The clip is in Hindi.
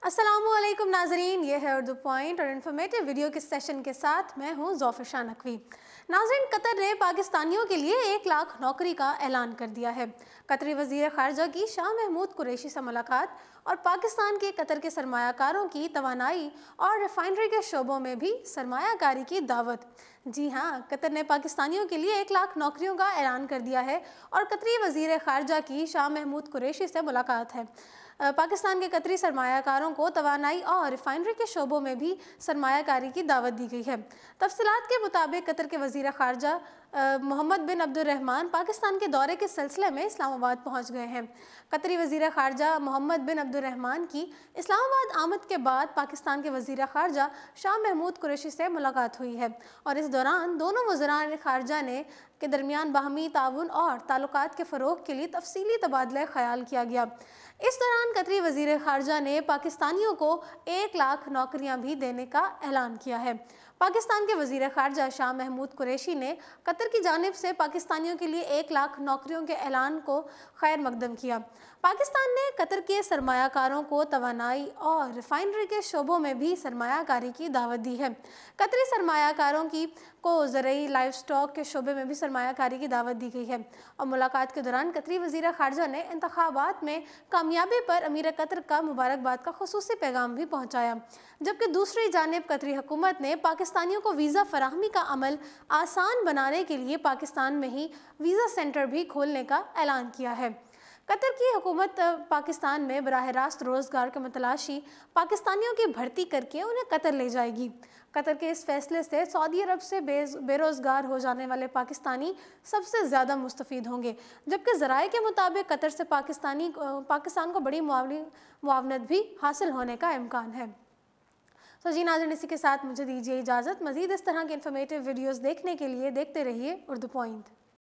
अस्सलामुअलैकुम नाजरीन, ये है उर्दू पॉइंट और इन्फॉर्मेटिव वीडियो के सेशन के साथ मैं हूँ ज़ौफर शाह नकवी। नाजरीन, कतर ने पाकिस्तानियों के लिए 1 लाख नौकरी का ऐलान कर दिया है। कतरी वज़ीर ख़ारजा की शाह महमूद कुरैशी से मुलाकात और पाकिस्तान के कतर के सरमायाकारों की तवानाई और रिफाइनरी के शोबों में भी सरमायाकारी की दावत। जी हाँ, कतर ने पाकिस्तानियों के लिए 1 लाख नौकरियों का ऐलान कर दिया है और कतरी वज़ीर ख़ारजा की शाह महमूद कुरैशी से मुलाकात है। पाकिस्तान के कतरी सरमायाकारों को तवानाई और रिफाइनरी के शोबों में भी सरमायाकारी की दावत दी गई है। तफसीलात के मुताबिक कतर के वज़ीर ख़ारजा मोहम्मद बिन अब्दुर्रहमान पाकिस्तान के दौरे के सिलसिले में इस्लामाबाद पहुँच गए हैं। कतरी वज़ीर ख़ारजा मोहम्मद बिन अब्दुर्रहमान की इस्लामाबाद आमद के बाद पाकिस्तान के वज़ीर ख़ारजा शाह महमूद कुरैशी से मुलाकात हुई है और इस दौरान दोनों वज़रान ख़ारजा ने के दरमियान बाहमी ताउन और ताल्लुकात के फ़रोग़ के लिए तफसीली तबादला ख़याल किया गया। इस दौरान कतरी वज़ीर ख़ारजा ने पाकिस्तानियों को 1 लाख नौकरियां भी देने का ऐलान किया है। पाकिस्तान के वज़ीर ख़ारजा शाह महमूद कुरैशी ने कतर की जानिब से पाकिस्तानियों के लिए 1 लाख नौकरियों के ऐलान को खैर मकदम किया। पाकिस्तान ने कतर के सरमायाकारों को तवानाई और रिफाइनरी के शोबों में भी सरमायाकारी की दावत दी है। कतरी सरमायाकारों को ज़रई लाइव स्टॉक के शोबे में भी सरमायाकारी की दावत दी गई है और मुलाकात के दौरान कतरी वज़ीर ख़ारजा ने इंतखाबात में कामयाबी पर अमीर कतर का मुबारकबाद का खुसूसी पैगाम भी पहुँचाया। जबकि दूसरी जानिब कतरी हुकूमत ने पाकिस्तानियों को वीज़ा फराहमी का अमल आसान बनाने के लिए पाकिस्तान में ही वीज़ा सेंटर भी खोलने का ऐलान किया है। कतर की हुकूमत पाकिस्तान में बराह रास्त रोज़गार के मतलाशी पाकिस्तानियों की भर्ती करके उन्हें कतर ले जाएगी। कतर के इस फैसले से सऊदी अरब से बेरोज़गार हो जाने वाले पाकिस्तानी सबसे ज़्यादा मुस्तफ़ीद होंगे, जबकि ज़राए के मुताबिक कतर से पाकिस्तान को बड़ी मुआवनत भी हासिल होने का इम्कान है। तो जी नाज़रीन, इसी के साथ मुझे दीजिए इजाज़त। मज़ीद इस तरह के इन्फॉर्मेटिव वीडियोज़ देखने के लिए देखते रहिए उर्दू पॉइंट।